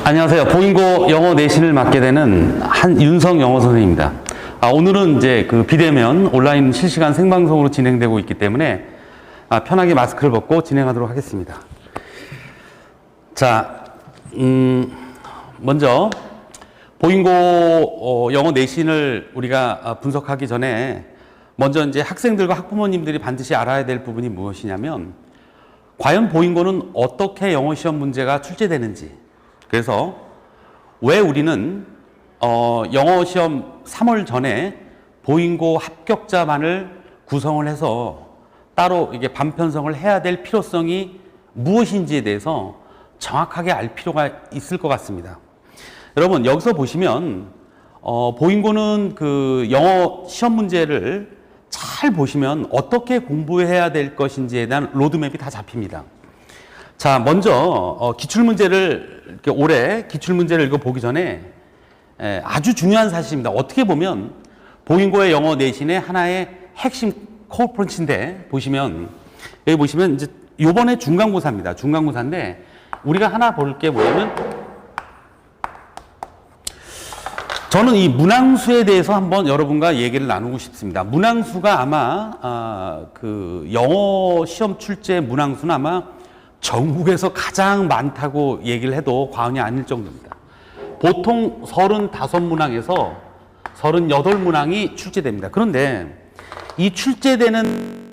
안녕하세요. 보인고 영어 내신을 맡게 되는 한윤성 영어 선생님입니다. 오늘은 이제 그 비대면 온라인 실시간 생방송으로 진행되고 있기 때문에 편하게 마스크를 벗고 진행하도록 하겠습니다. 자, 먼저 보인고 영어 내신을 우리가 분석하기 전에 먼저 이제 학생들과 학부모님들이 반드시 알아야 될 부분이 무엇이냐면, 과연 보인고는 어떻게 영어 시험 문제가 출제되는지, 그래서 왜 우리는 영어 시험 3월 전에 보인고 합격자만을 구성을 해서 따로 이게 반편성을 해야 될 필요성이 무엇인지에 대해서 정확하게 알 필요가 있을 것 같습니다. 여러분, 여기서 보시면 보인고는 그 영어 시험 문제를 잘 보시면 어떻게 공부해야 될 것인지에 대한 로드맵이 다 잡힙니다. 자, 먼저 기출문제를 이렇게 올해 기출문제를 읽어보기 전에 아주 중요한 사실입니다. 어떻게 보면 보인고의 영어 내신의 하나의 핵심 코어 펀치인데, 보시면 여기 보시면 이제 요번에 중간고사입니다. 중간고사인데 우리가 하나 볼 게 뭐냐면, 저는 이 문항수에 대해서 한번 여러분과 얘기를 나누고 싶습니다. 문항수가 아마 그 영어 시험 출제 문항수는 아마 전국에서 가장 많다고 얘기를 해도 과언이 아닐 정도입니다. 보통 35문항에서 38문항이 출제됩니다. 그런데 이 출제되는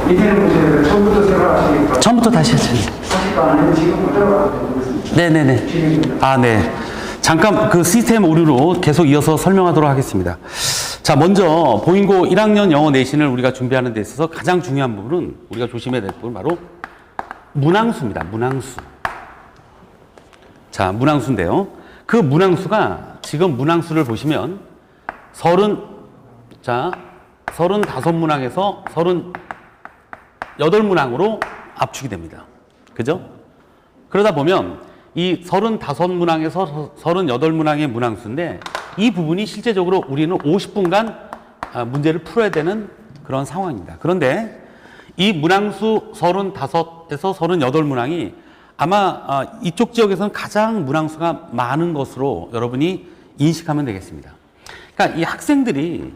이제는 보세요. 처음부터 새로 하시니까. 처음부터 다시 하세요. 하실 거 아니면 지금부터 하겠습니다. 네네네. 네. 잠깐 그 시스템 오류로 계속 이어서 설명하도록 하겠습니다. 자, 먼저 보인고 1학년 영어 내신을 우리가 준비하는 데 있어서 가장 중요한 부분은 우리가 조심해야 될 부분은 바로 문항수입니다. 문항수. 자, 문항수인데요. 그 문항수가 지금 문항수를 보시면 35문항에서 38문항으로 압축이 됩니다. 그죠? 그러다 보면 이 35문항에서 38문항의 문항수인데 이 부분이 실제적으로 우리는 50분간 문제를 풀어야 되는 그런 상황입니다. 그런데 이 문항수 35에서 38문항이 아마 이쪽 지역에서는 가장 문항수가 많은 것으로 여러분이 인식하면 되겠습니다. 그러니까 이 학생들이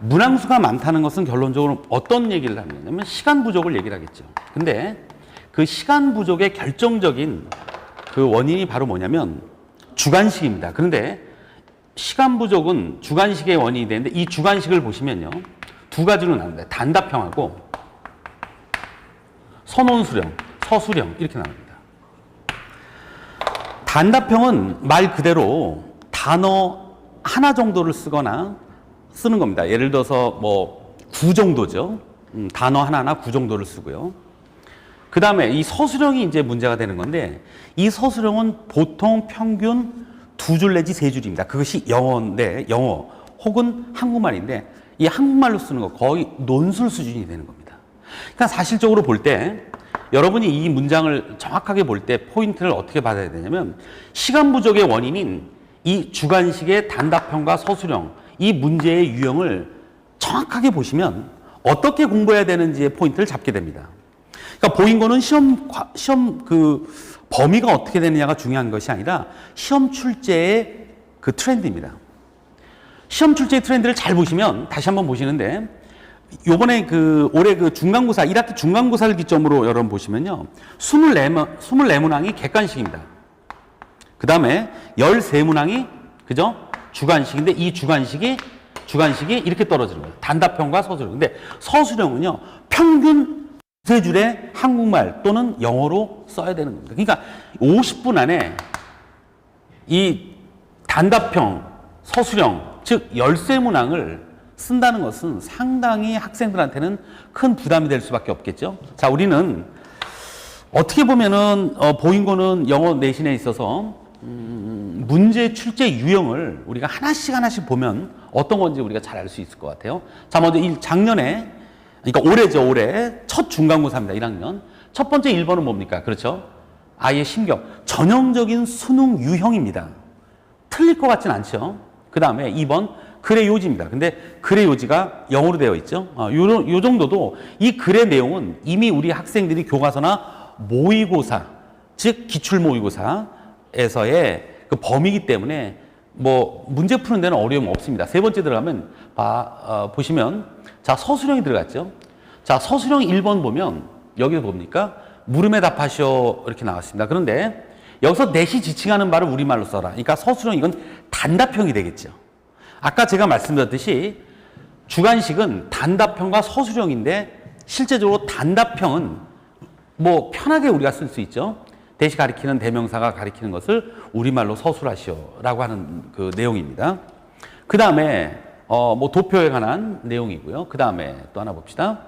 문항수가 많다는 것은 결론적으로 어떤 얘기를 하냐면 시간 부족을 얘기를 하겠죠. 근데 그 시간 부족의 결정적인 그 원인이 바로 뭐냐면 주관식입니다. 그런데 시간 부족은 주관식의 원인이 되는데 이 주관식을 보시면요. 두 가지로 나눕니다. 단답형하고 선원수령, 서술형 이렇게 나옵니다. 단답형은 말 그대로 단어 하나 정도를 쓰는 겁니다. 예를 들어서 뭐 구 정도죠. 단어 하나나 구 정도를 쓰고요. 그 다음에 이 서술형이 이제 문제가 되는 건데 이 서술형은 보통 평균 2줄 내지 3줄입니다. 그것이 영어인데 영어 혹은 한국말인데 이 한국말로 쓰는 거 거의 논술 수준이 되는 겁니다. 그러니까 사실적으로 볼 때 여러분이 이 문장을 정확하게 볼 때 포인트를 어떻게 받아야 되냐면 시간 부족의 원인인 이 주관식의 단답형과 서술형 이 문제의 유형을 정확하게 보시면 어떻게 공부해야 되는지의 포인트를 잡게 됩니다. 그러니까 보인고는 시험 그 범위가 어떻게 되느냐가 중요한 것이 아니라 시험 출제의 그 트렌드입니다. 시험 출제의 트렌드를 잘 보시면 다시 한번 보시는데 요번에 올해 중간고사 1학기 중간고사를 기점으로 여러분 보시면요. 24문항이 객관식입니다. 그다음에 13문항이 그죠? 주관식인데 이 주관식이 이렇게 떨어지는 거예요. 단답형과 서술형. 근데 서술형은요. 평균 3줄의 한국말 또는 영어로 써야 되는 겁니다. 그러니까 50분 안에 이 단답형, 서술형, 즉 13문항을 쓴다는 것은 상당히 학생들한테는 큰 부담이 될 수밖에 없겠죠. 자, 우리는 어떻게 보면은 보인고는 영어 내신에 있어서 문제 출제 유형을 우리가 하나씩 보면 어떤 건지 우리가 잘 알 수 있을 것 같아요. 자, 먼저 작년에 그러니까 올해죠, 올해 첫 중간고사입니다. 1학년. 첫 번째 1번은 뭡니까? 그렇죠? 아이의 심경. 전형적인 수능 유형입니다. 틀릴 것 같진 않죠. 그 다음에 2번 글의 요지입니다. 근데 글의 요지가 영어로 되어 있죠. 요 정도도 이 글의 내용은 이미 우리 학생들이 교과서나 모의고사, 즉 기출 모의고사에서의 그 범위이기 때문에 뭐 문제 푸는 데는 어려움 없습니다. 세 번째 들어가면 보시면 자, 서술형이 들어갔죠. 자, 서술형 1번 보면 여기서 뭡니까? 물음에 답하시오 이렇게 나왔습니다. 그런데 여기서 넷이 지칭하는 바를 우리말로 써라. 그러니까 서술형 이건 단답형이 되겠죠. 아까 제가 말씀드렸듯이 주관식은 단답형과 서술형인데 실제적으로 단답형은 뭐 편하게 우리가 쓸 수 있죠. 대시 가리키는 대명사가 가리키는 것을 우리말로 서술하시오라고 하는 그 내용입니다. 그 다음에 뭐 도표에 관한 내용이고요. 그 다음에 또 하나 봅시다.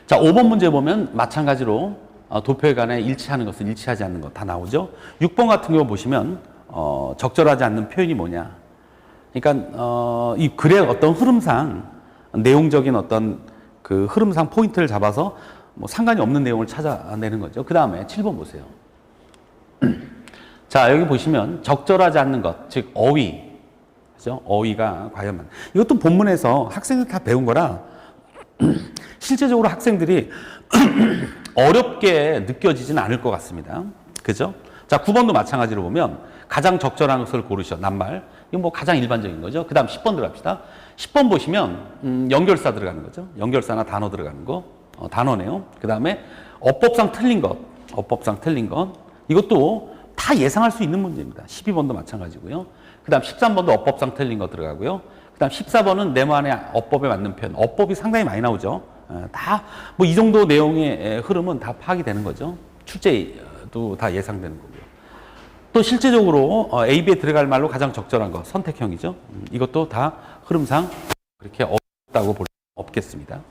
자, 5번 문제 보면 마찬가지로 도표에 관해 일치하는 것은 일치하지 않는 것 다 나오죠. 6번 같은 경우 보시면 적절하지 않는 표현이 뭐냐. 그러니까 이 글의 어떤 흐름상 내용적인 어떤 그 흐름상 포인트를 잡아서 뭐 상관이 없는 내용을 찾아내는 거죠. 그 다음에 7번 보세요. 자, 여기 보시면 적절하지 않는 것, 즉 어휘, 그죠? 어휘가 과연 이것도 본문에서 학생들 다 배운 거라 실제적으로 학생들이 어렵게 느껴지진 않을 것 같습니다. 그죠? 자, 9번도 마찬가지로 보면 가장 적절한 것을 고르셔. 낱말. 이건 뭐 가장 일반적인 거죠. 그 다음 10번 들어갑시다. 10번 보시면 연결사 들어가는 거죠. 연결사나 단어 들어가는 거. 단어네요. 그 다음에 어법상 틀린 것. 어법상 틀린 것. 이것도 다 예상할 수 있는 문제입니다. 12번도 마찬가지고요. 그 다음 13번도 어법상 틀린 거 들어가고요. 그 다음 14번은 네모안의 어법에 맞는 표현. 어법이 상당히 많이 나오죠. 다 뭐 이 정도 내용의 흐름은 다 파악이 되는 거죠. 출제도 다 예상되는 거고요. 또 실제적으로 AB에 들어갈 말로 가장 적절한 거 선택형이죠. 이것도 다 흐름상 그렇게 없다고 볼 수 없겠습니다.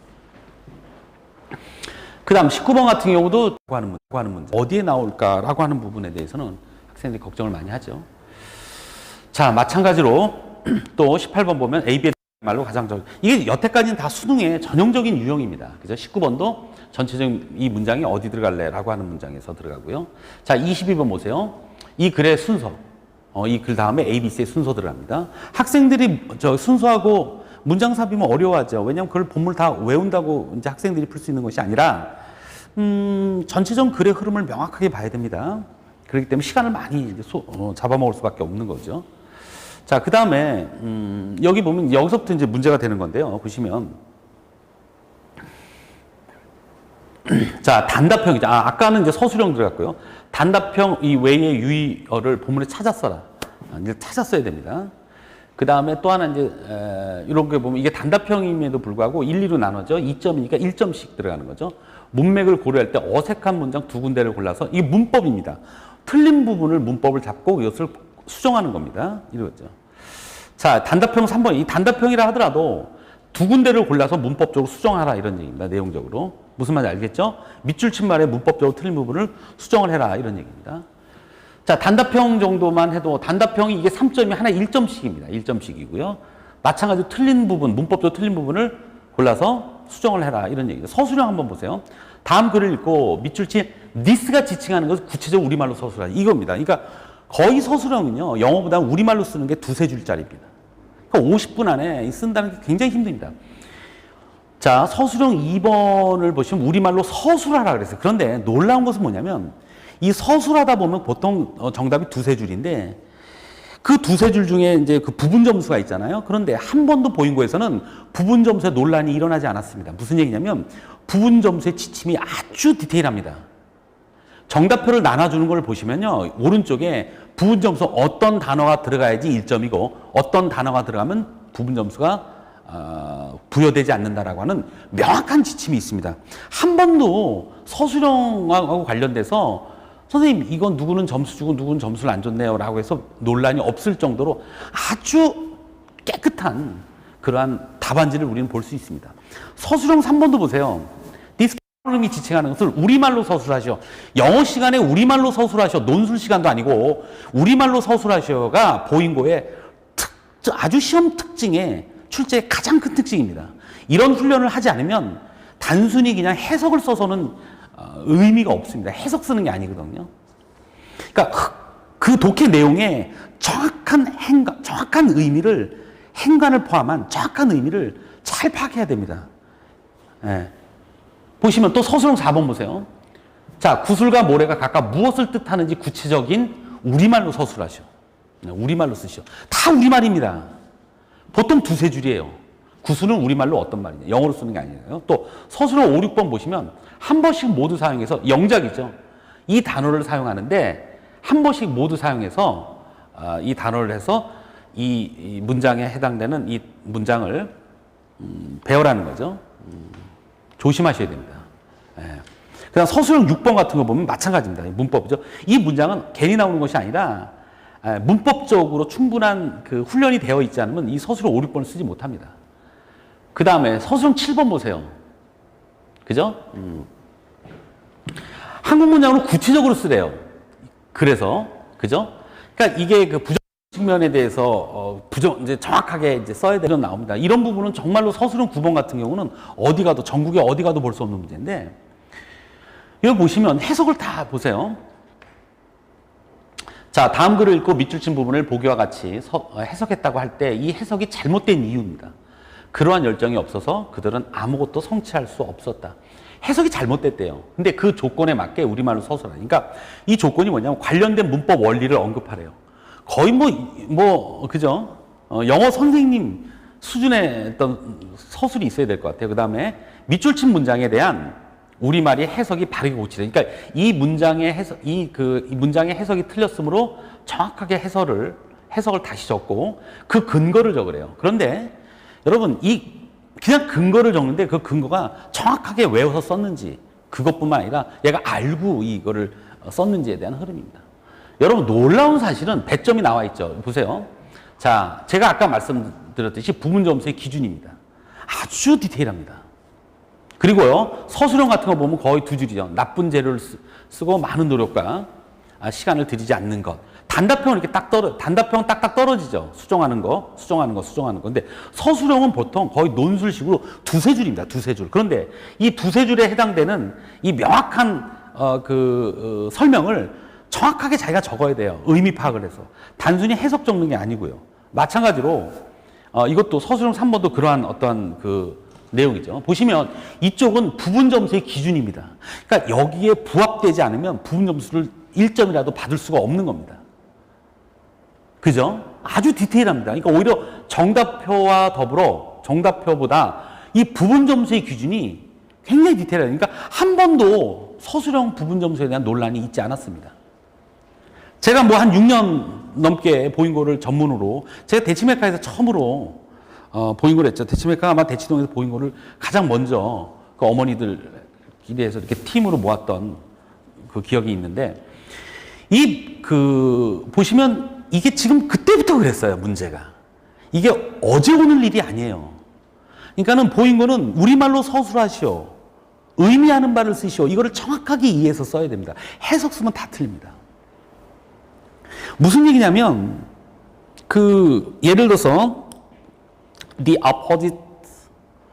그 다음 19번 같은 경우도 하는 문제 어디에 나올까라고 하는 부분에 대해서는 학생들이 걱정을 많이 하죠. 자, 마찬가지로 또 18번 보면 AB에 말로 가장 이게 여태까지는 다 수능의 전형적인 유형입니다. 그죠? 19번도 전체적인 이 문장이 어디 들어갈래라고 하는 문장에서 들어가고요. 자, 22번 보세요. 이 글의 순서. 이 글 다음에 A, B, C의 순서 들어갑니다. 학생들이 저 순서하고 문장 삽입은 어려워하죠. 왜냐하면 그걸 본물 다 외운다고 이제 학생들이 풀 수 있는 것이 아니라 전체적 글의 흐름을 명확하게 봐야 됩니다. 그렇기 때문에 시간을 많이 이제 잡아먹을 수밖에 없는 거죠. 자, 그 다음에 여기 보면 여기서부터 이제 문제가 되는 건데요. 보시면 자, 단답형이죠. 아까는 이제 서술형 들어갔고요. 단답형 이 외의 유의어를 본문에 찾았어라. 이제 찾았어야 됩니다. 그 다음에 또 하나 이제 이런 게 보면 이게 단답형임에도 불구하고 1, 2로 나눠져 2점이니까 1점씩 들어가는 거죠. 문맥을 고려할 때 어색한 문장 두 군데를 골라서 이게 문법입니다. 틀린 부분을 문법을 잡고 이것을 수정하는 겁니다. 이거죠. 자, 단답형 3번. 이 단답형이라 하더라도 두 군데를 골라서 문법적으로 수정하라 이런 얘기입니다. 내용적으로. 무슨 말인지 알겠죠? 밑줄 친 말에 문법적으로 틀린 부분을 수정을 해라 이런 얘기입니다. 자, 단답형 정도만 해도 단답형이 이게 3점이 하나 1점씩입니다. 1점씩이고요. 마찬가지로 틀린 부분, 문법적으로 틀린 부분을 골라서 수정을 해라 이런 얘기입니다. 서술형 한번 보세요. 다음 글을 읽고 밑줄 친 this가 지칭하는 것을 구체적으로 우리말로 서술하라 이겁니다. 그러니까 거의 서술형은요, 영어보다는 우리말로 쓰는 게 두세 줄짜리입니다. 그러니까 50분 안에 쓴다는 게 굉장히 힘듭니다. 자, 서술형 2번을 보시면 우리말로 서술하라 그랬어요. 그런데 놀라운 것은 뭐냐면 이 서술하다 보면 보통 정답이 두세 줄인데 그 두세 줄 중에 이제 그 부분 점수가 있잖아요. 그런데 한 번도 보인고에서는 부분 점수에 논란이 일어나지 않았습니다. 무슨 얘기냐면 부분 점수의 지침이 아주 디테일합니다. 정답표를 나눠주는 걸 보시면요. 오른쪽에 부분 점수 어떤 단어가 들어가야지 1점이고 어떤 단어가 들어가면 부분 점수가 부여되지 않는다라고 하는 명확한 지침이 있습니다. 한 번도 서술형하고 관련돼서 선생님 이건 누구는 점수 주고 누구는 점수를 안 줬네요 라고 해서 논란이 없을 정도로 아주 깨끗한 그러한 답안지를 우리는 볼 수 있습니다. 서술형 3번도 보세요. 디스크림이 지칭하는 것을 우리말로 서술하시오. 영어 시간에 우리말로 서술하시오. 논술 시간도 아니고 우리말로 서술하시오가 보인고의 아주 시험 특징의 출제의 가장 큰 특징입니다. 이런 훈련을 하지 않으면 단순히 그냥 해석을 써서는 의미가 없습니다. 해석 쓰는 게 아니거든요. 그러니까 그 독해 내용에 정확한 의미를 행간을 포함한 정확한 의미를 잘 파악해야 됩니다. 예. 보시면 또 서술형 4번 보세요. 자, 구슬과 모래가 각각 무엇을 뜻하는지 구체적인 우리말로 서술하시오. 우리말로 쓰시오. 다 우리말입니다. 보통 두세 줄이에요. 구슬은 우리말로 어떤 말이냐. 영어로 쓰는 게 아니에요. 또 서술형 5, 6번 보시면 한 번씩 모두 사용해서 영작이죠. 이 단어를 사용하는데 한 번씩 모두 사용해서 이 단어를 해서 이 문장에 해당되는 이 문장을 배열하는 거죠. 조심하셔야 됩니다. 예. 그다음 서술형 6번 같은 거 보면 마찬가지입니다. 문법이죠. 이 문장은 괜히 나오는 것이 아니라 문법적으로 충분한 그 훈련이 되어 있지 않으면 이 서술형 5, 6번을 쓰지 못합니다. 그 다음에 서술형 7번 보세요. 그죠? 한국 문장으로 구체적으로 쓰래요. 그래서, 그죠? 그러니까 이게 그 부정 측면에 대해서 이제 정확하게 이제 써야 되는 나옵니다. 이런 부분은 정말로 서술형 9번 같은 경우는 어디 가도 전국에 어디 가도 볼 수 없는 문제인데 여기 보시면 해석을 다 보세요. 자, 다음 글을 읽고 밑줄 친 부분을 보기와 같이 해석했다고 할 때 이 해석이 잘못된 이유입니다. 그러한 열정이 없어서 그들은 아무것도 성취할 수 없었다. 해석이 잘못됐대요. 근데 그 조건에 맞게 우리말로 서술하니까 그러니까 이 조건이 뭐냐면 관련된 문법 원리를 언급하래요. 거의 그죠? 영어 선생님 수준의 어떤 서술이 있어야 될 것 같아요. 그 다음에 밑줄 친 문장에 대한 우리말이 해석이 바르게 고치래. 그러니까 이 문장의 해석이 틀렸으므로 정확하게 해석을 다시 적고 그 근거를 적으래요. 그런데 여러분 그냥 근거를 적는데 그 근거가 정확하게 외워서 썼는지 그것뿐만 아니라 얘가 알고 이거를 썼는지에 대한 흐름입니다. 여러분 놀라운 사실은 배점이 나와 있죠. 보세요. 자, 제가 아까 말씀드렸듯이 부분 점수의 기준입니다. 아주 디테일합니다. 그리고요, 서술형 같은 거 보면 거의 두 줄이죠. 나쁜 재료를 쓰고 많은 노력과 시간을 들이지 않는 것. 단답형은 이렇게 단답형은 딱딱 떨어지죠. 수정하는 거. 근데 서술형은 보통 거의 논술식으로 두세 줄입니다. 두세 줄. 그런데 이 두세 줄에 해당되는 이 명확한 설명을 정확하게 자기가 적어야 돼요. 의미 파악을 해서. 단순히 해석 적는 게 아니고요. 마찬가지로 이것도 서술형 3번도 그러한 어떠한 내용이죠. 보시면 이쪽은 부분 점수의 기준입니다. 그러니까 여기에 부합되지 않으면 부분 점수를 1점이라도 받을 수가 없는 겁니다. 그죠? 아주 디테일합니다. 그러니까 오히려 정답표와 더불어 정답표보다 이 부분 점수의 기준이 굉장히 디테일해요. 그러니까 한 번도 서술형 부분 점수에 대한 논란이 있지 않았습니다. 제가 뭐 한 6년 넘게 보인고를 전문으로 제가 대치메카에서 처음으로 보인고를 했죠. 대치메카가 아마 대치동에서 보인고를 가장 먼저 그 어머니들끼리 해서 이렇게 팀으로 모았던 그 기억이 있는데 보시면 이게 지금 그때부터 그랬어요. 문제가. 이게 어제 오늘 일이 아니에요. 그러니까는 보인고는 우리말로 서술하시오. 의미하는 바를 쓰시오. 이거를 정확하게 이해해서 써야 됩니다. 해석 쓰면 다 틀립니다. 무슨 얘기냐면 예를 들어서 the opposite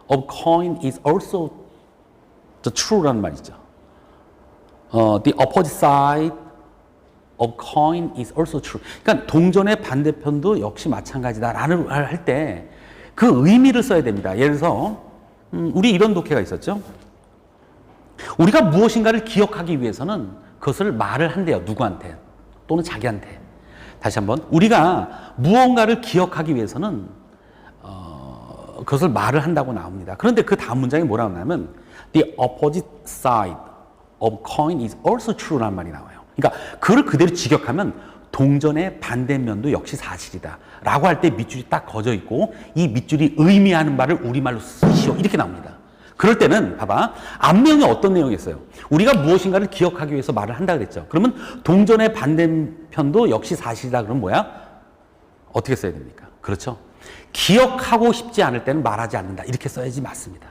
of coin is also the true라는 말이죠. The opposite side of coin is also true. 그러니까 동전의 반대편도 역시 마찬가지다라는 말 할 때 그 의미를 써야 됩니다. 예를 들어서 우리 이런 독해가 있었죠. 우리가 무엇인가를 기억하기 위해서는 그것을 말을 한대요. 누구한테 또는 자기한테. 다시 한번 우리가 무언가를 기억하기 위해서는 그것을 말을 한다고 나옵니다. 그런데 그 다음 문장이 뭐라고 하냐면 the opposite side of coin is also true라는 말이 나와요. 그러니까 그걸 그대로 직역하면 동전의 반대면도 역시 사실이다 라고 할 때 밑줄이 딱 거져 있고 이 밑줄이 의미하는 바를 우리말로 쓰시오 이렇게 나옵니다. 그럴 때는 봐봐 앞내용이 어떤 내용이 있어요. 우리가 무엇인가를 기억하기 위해서 말을 한다 그랬죠. 그러면 동전의 반대편도 역시 사실이다 그러면 뭐야? 어떻게 써야 됩니까? 그렇죠. 기억하고 싶지 않을 때는 말하지 않는다 이렇게 써야지 맞습니다.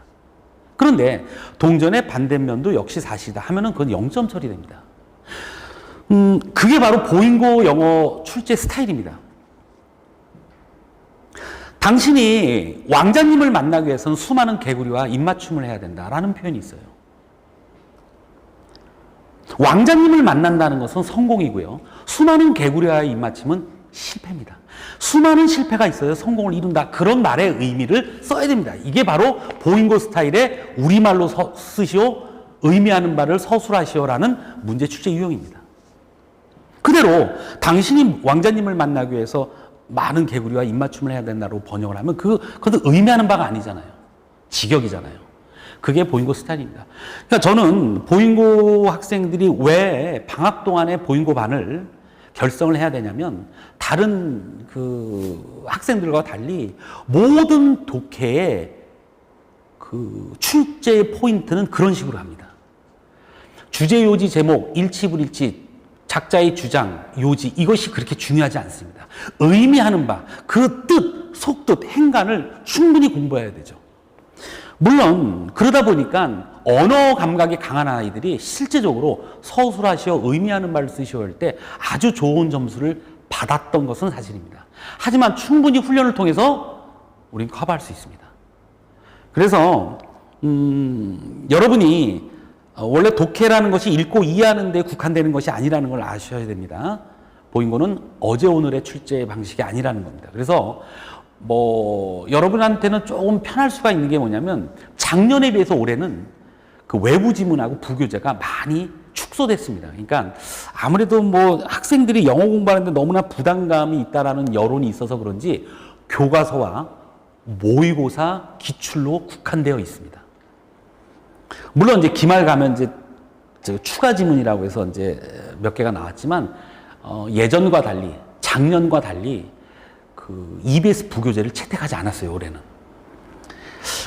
그런데 동전의 반대면도 역시 사실이다 하면은 그건 0점 처리됩니다. 그게 바로 보인고 영어 출제 스타일입니다. 당신이 왕자님을 만나기 위해서는 수많은 개구리와 입맞춤을 해야 된다라는 표현이 있어요. 왕자님을 만난다는 것은 성공이고요. 수많은 개구리와의 입맞춤은 실패입니다. 수많은 실패가 있어야 성공을 이룬다. 그런 말의 의미를 써야 됩니다. 이게 바로 보인고 스타일의 우리말로 쓰시오, 의미하는 바를 서술하시오라는 문제 출제 유형입니다. 그대로 당신이 왕자님을 만나기 위해서 많은 개구리와 입맞춤을 해야 된다고 번역을 하면 그것도 의미하는 바가 아니잖아요. 직역이잖아요. 그게 보인고 스타일입니다. 그러니까 저는 보인고 학생들이 왜 방학 동안에 보인고 반을 결성을 해야 되냐면 다른 학생들과 달리 모든 독해의 출제 포인트는 그런 식으로 합니다. 주제, 요지, 제목, 일치, 불일치, 작자의 주장, 요지 이것이 그렇게 중요하지 않습니다. 의미하는 바, 그 뜻, 속뜻, 행간을 충분히 공부해야 되죠. 물론 그러다 보니까 언어 감각이 강한 아이들이 실제적으로 서술하시어 의미하는 말을 쓰시어 할 때 아주 좋은 점수를 받았던 것은 사실입니다. 하지만 충분히 훈련을 통해서 우리는 커버할 수 있습니다. 그래서 여러분이 원래 독해라는 것이 읽고 이해하는 데 국한되는 것이 아니라는 걸 아셔야 됩니다. 보인고는 어제 오늘의 출제 방식이 아니라는 겁니다. 그래서 여러분한테는 조금 편할 수가 있는 게 뭐냐면 작년에 비해서 올해는 그 외부 지문하고 부교재가 많이 축소됐습니다. 그러니까 아무래도 학생들이 영어 공부하는데 너무나 부담감이 있다라는 여론이 있어서 그런지 교과서와 모의고사 기출로 국한되어 있습니다. 물론 이제 기말 가면 이제 추가 지문이라고 해서 이제 몇 개가 나왔지만 예전과 달리 작년과 달리 EBS 부교재를 채택하지 않았어요. 올해는.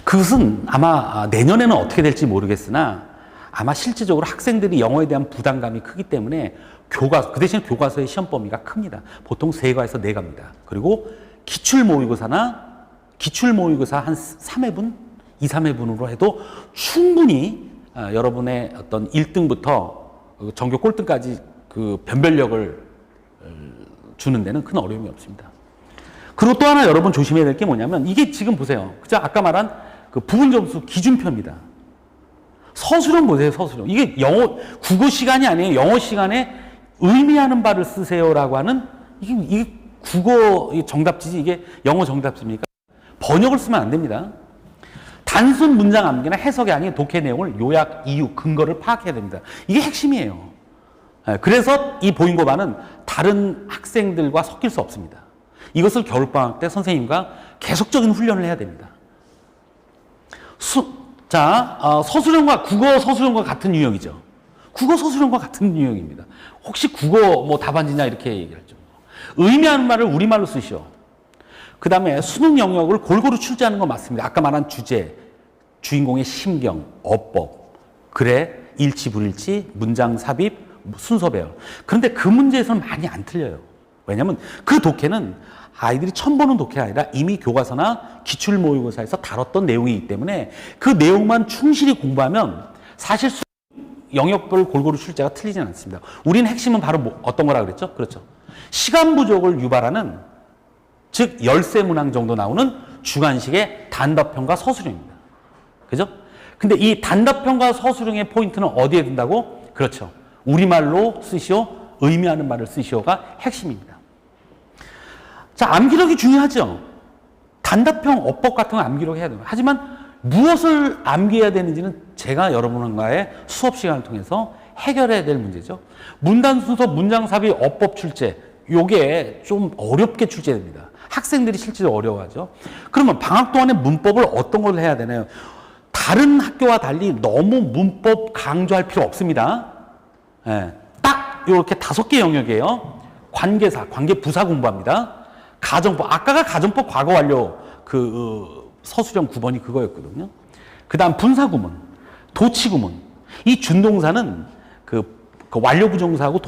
그것은 아마 내년에는 어떻게 될지 모르겠으나 아마 실질적으로 학생들이 영어에 대한 부담감이 크기 때문에 그 대신 교과서의 시험 범위가 큽니다. 보통 3과에서 4과입니다. 그리고 기출모의고사 한 3회분, 2, 3회분으로 해도 충분히 여러분의 어떤 1등부터 전교 꼴등까지 그 변별력을 주는 데는 큰 어려움이 없습니다. 그리고 또 하나 여러분 조심해야 될 게 뭐냐면 이게 지금 보세요. 그죠? 아까 말한 그 부분 점수 기준표입니다. 서술형 보세요, 서술형. 이게 국어 시간이 아니에요. 영어 시간에 의미하는 바를 쓰세요라고 하는 이게 국어 정답지지 이게 영어 정답지입니까? 번역을 쓰면 안 됩니다. 단순 문장 암기나 해석이 아닌 독해 내용을 요약, 이유, 근거를 파악해야 됩니다. 이게 핵심이에요. 그래서 이 보인고반은 다른 학생들과 섞일 수 없습니다. 이것을 겨울방학 때 선생님과 계속적인 훈련을 해야 됩니다. 서술형과 국어 서술형과 같은 유형이죠. 국어 서술형과 같은 유형입니다. 혹시 국어 뭐 답안지냐 이렇게 얘기했죠. 의미하는 말을 우리말로 쓰시오. 그 다음에 수능 영역을 골고루 출제하는 건 맞습니다. 아까 말한 주제, 주인공의 심경, 어법, 글의 일치, 불일치, 문장 삽입, 순서 배열. 그런데 그 문제에서는 많이 안 틀려요. 왜냐하면 그 독해는 아이들이 처음 보는 독해가 아니라 이미 교과서나 기출모의고사에서 다뤘던 내용이기 때문에 그 내용만 충실히 공부하면 사실 영역별 골고루 출제가 틀리진 않습니다. 우리는 핵심은 바로 어떤 거라 그랬죠? 그렇죠. 시간 부족을 유발하는 즉 열세문항 정도 나오는 주관식의 단답형과 서술형입니다. 그죠? 근데 이 단답형과 서술형의 포인트는 어디에 든다고? 그렇죠. 우리말로 쓰시오, 의미하는 말을 쓰시오가 핵심입니다. 자, 암기력이 중요하죠. 단답형, 어법 같은 거 암기력 해야 됩니다. 하지만 무엇을 암기해야 되는지는 제가 여러분과의 수업 시간을 통해서 해결해야 될 문제죠. 문단 순서, 문장 삽입, 어법 출제, 요게 좀 어렵게 출제됩니다. 학생들이 실제로 어려워하죠. 그러면 방학 동안에 문법을 어떤 걸 해야 되나요? 다른 학교와 달리 너무 문법 강조할 필요 없습니다. 예, 딱 이렇게 5개 영역이에요. 관계사, 관계부사 공부합니다. 가정법, 아까가 가정법 과거 완료 서술형 9번이 그거였거든요. 그 다음 분사구문, 도치구문. 이 준동사는 그 완료부정사하고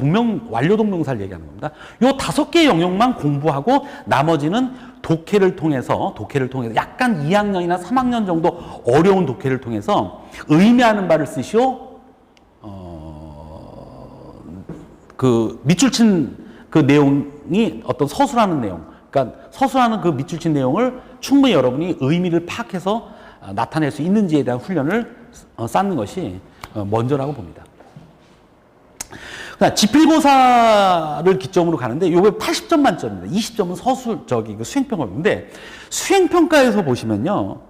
완료동명사를 얘기하는 겁니다. 요 5개 영역만 공부하고 나머지는 독해를 통해서 약간 2학년이나 3학년 정도 어려운 독해를 통해서 의미하는 바를 쓰시오. 그 밑줄 친 그 내용이 어떤 서술하는 내용. 그러니까 서술하는 그 밑줄 친 내용을 충분히 여러분이 의미를 파악해서 나타낼 수 있는지에 대한 훈련을 쌓는 것이 먼저라고 봅니다. 지필고사를 기점으로 가는데 요게 80점 만점입니다. 20점은 수행평가인데 수행평가에서 보시면요.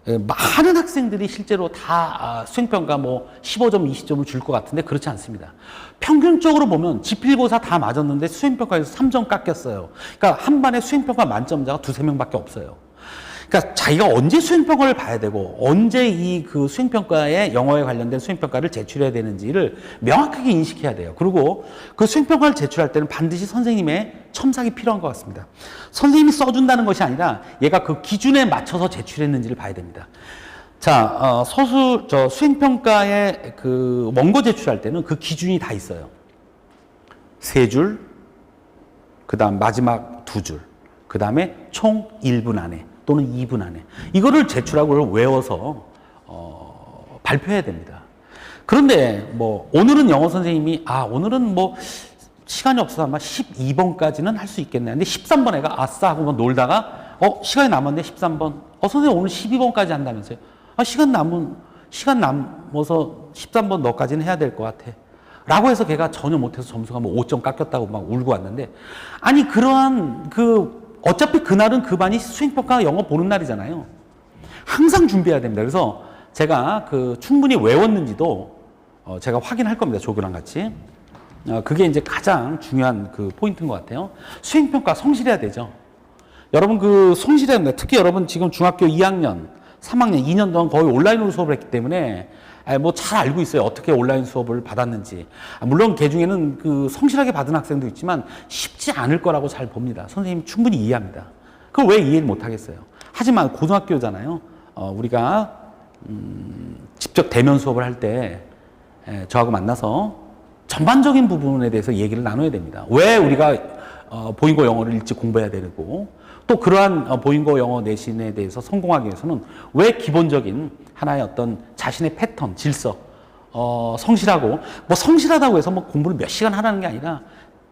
많은 학생들이 실제로 다 수행평가 15점, 20점을 줄 것 같은데 그렇지 않습니다. 평균적으로 보면 지필고사 다 맞았는데 수행평가에서 3점 깎였어요. 그러니까 한 반에 수행평가 만점자가 2~3명밖에 없어요. 그러니까 자기가 언제 수행평가를 봐야 되고 언제 이 그 수행평가에 영어에 관련된 수행평가를 제출해야 되는지를 명확하게 인식해야 돼요. 그리고 그 수행평가를 제출할 때는 반드시 선생님의 첨삭이 필요한 것 같습니다. 선생님이 써준다는 것이 아니라 얘가 그 기준에 맞춰서 제출했는지를 봐야 됩니다. 자, 수행평가에 그 원고 제출할 때는 그 기준이 다 있어요. 3줄, 그 다음 마지막 2줄, 그 다음에 총 1분 안에 또는 2분 안에 이거를 제출하고 외워서 발표해야 됩니다. 그런데 오늘은 영어 선생님이 오늘은 시간이 없어서 아마 12번까지는 할 수 있겠네. 근데 13번 애가 아싸 하고 놀다가 시간이 남았네 13번. 선생님 오늘 12번까지 한다면서요. 시간 남아서 13번 너까지는 해야 될 것 같아. 라고 해서 걔가 전혀 못해서 점수가 5점 깎였다고 막 울고 왔는데 아니 그러한 어차피 그날은 그 반이 수행평가 영어 보는 날이잖아요. 항상 준비해야 됩니다. 그래서 제가 충분히 외웠는지도 제가 확인할 겁니다. 조교랑 같이. 그게 이제 가장 중요한 포인트인 것 같아요. 수행평가 성실해야 되죠. 여러분 성실해야 됩니다. 특히 여러분 지금 중학교 2학년, 3학년, 2년 동안 거의 온라인으로 수업을 했기 때문에 잘 알고 있어요. 어떻게 온라인 수업을 받았는지. 물론 그 중에는 성실하게 받은 학생도 있지만 쉽지 않을 거라고 잘 봅니다. 선생님 충분히 이해합니다. 그걸 왜 이해를 못 하겠어요? 하지만 고등학교잖아요. 우리가 직접 대면 수업을 할 때 저하고 만나서 전반적인 부분에 대해서 얘기를 나눠야 됩니다. 왜 우리가 보잉고 영어를 일찍 공부해야 되고 또 그러한 보잉고 영어 내신에 대해서 성공하기 위해서는 왜 기본적인 하나의 어떤 자신의 패턴, 질서, 성실하고 뭐 성실하다고 해서 뭐 공부를 몇 시간 하라는 게 아니라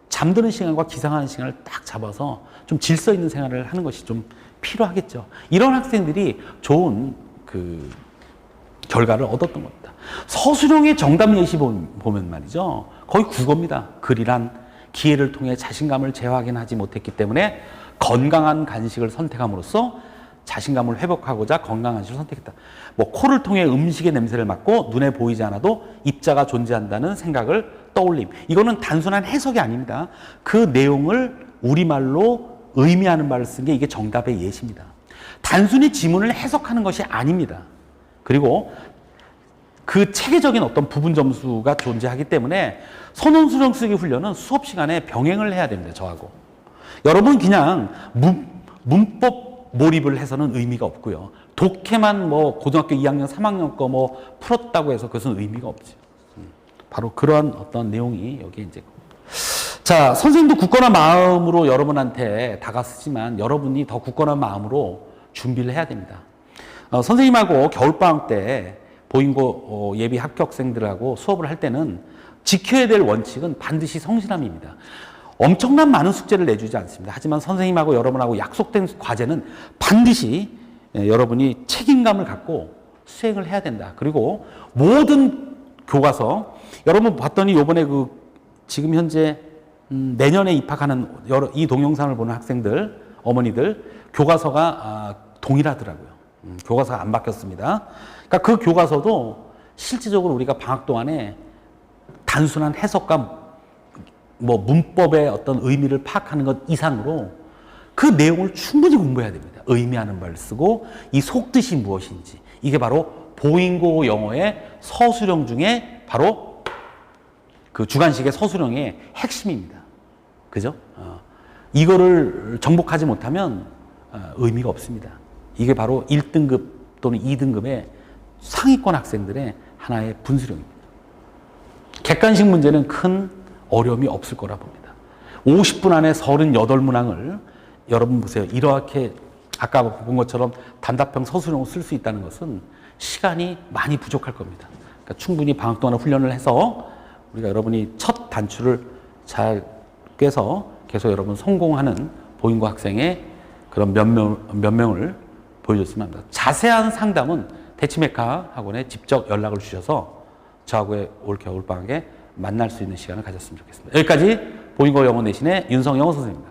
잠드는 시간과 기상하는 시간을 딱 잡아서 좀 질서 있는 생활을 하는 것이 좀 필요하겠죠. 이런 학생들이 좋은 그 결과를 얻었던 겁니다. 서술형의 정답 예시 보면 말이죠. 거의 국어입니다. 글이란 기회를 통해 자신감을 재확인하지 못했기 때문에 건강한 간식을 선택함으로써 자신감을 회복하고자 건강한 간식을 선택했다. 뭐 코를 통해 음식의 냄새를 맡고 눈에 보이지 않아도 입자가 존재한다는 생각을 떠올림. 이거는 단순한 해석이 아닙니다. 그 내용을 우리말로 의미하는 말을 쓴 게 이게 정답의 예시입니다. 단순히 지문을 해석하는 것이 아닙니다. 그리고 그 체계적인 어떤 부분 점수가 존재하기 때문에 선언수령 쓰기 훈련은 수업 시간에 병행을 해야 됩니다. 저하고. 여러분 그냥 문법 몰입을 해서는 의미가 없고요. 독해만 뭐 고등학교 2학년, 3학년 거 뭐 풀었다고 해서 그것은 의미가 없죠. 바로 그러한 어떤 내용이 여기에 이제. 자, 선생님도 굳건한 마음으로 여러분한테 다가서지만 여러분이 더 굳건한 마음으로 준비를 해야 됩니다. 선생님하고 겨울방학 때 보잉고 예비 합격생들하고 수업을 할 때는 지켜야 될 원칙은 반드시 성실함입니다. 엄청난 많은 숙제를 내주지 않습니다. 하지만 선생님하고 여러분하고 약속된 과제는 반드시 여러분이 책임감을 갖고 수행을 해야 된다. 그리고 모든 교과서, 여러분 봤더니 요번에 지금 현재 내년에 입학하는 이 동영상을 보는 학생들, 어머니들, 교과서가 동일하더라고요. 교과서가 안 바뀌었습니다. 그러니까 그 교과서도 실질적으로 우리가 방학 동안에 단순한 해석과 뭐 문법의 어떤 의미를 파악하는 것 이상으로 그 내용을 충분히 공부해야 됩니다. 의미하는 말을 쓰고 이 속뜻이 무엇인지. 이게 바로 보잉고 영어의 서술형 중에 바로 그 주관식의 서술형의 핵심입니다. 그죠? 이거를 정복하지 못하면 의미가 없습니다. 이게 바로 1등급 또는 2등급의 상위권 학생들의 하나의 분수령입니다. 객관식 문제는 큰 어려움이 없을 거라 봅니다. 50분 안에 38문항을 여러분 보세요. 이렇게 아까 본 것처럼 단답형 서술형을 쓸 수 있다는 것은 시간이 많이 부족할 겁니다. 그러니까 충분히 방학 동안 훈련을 해서 우리가 여러분이 첫 단추를 잘 꿰서 계속 여러분 성공하는 보잉고 학생의 그런 몇 명을 보여줬으면 합니다. 자세한 상담은 대치메카 학원에 직접 연락을 주셔서 저하고의 올 겨울방학에 만날 수 있는 시간을 가졌으면 좋겠습니다. 여기까지 보잉고 영어 내신의 윤성영 선생님입니다.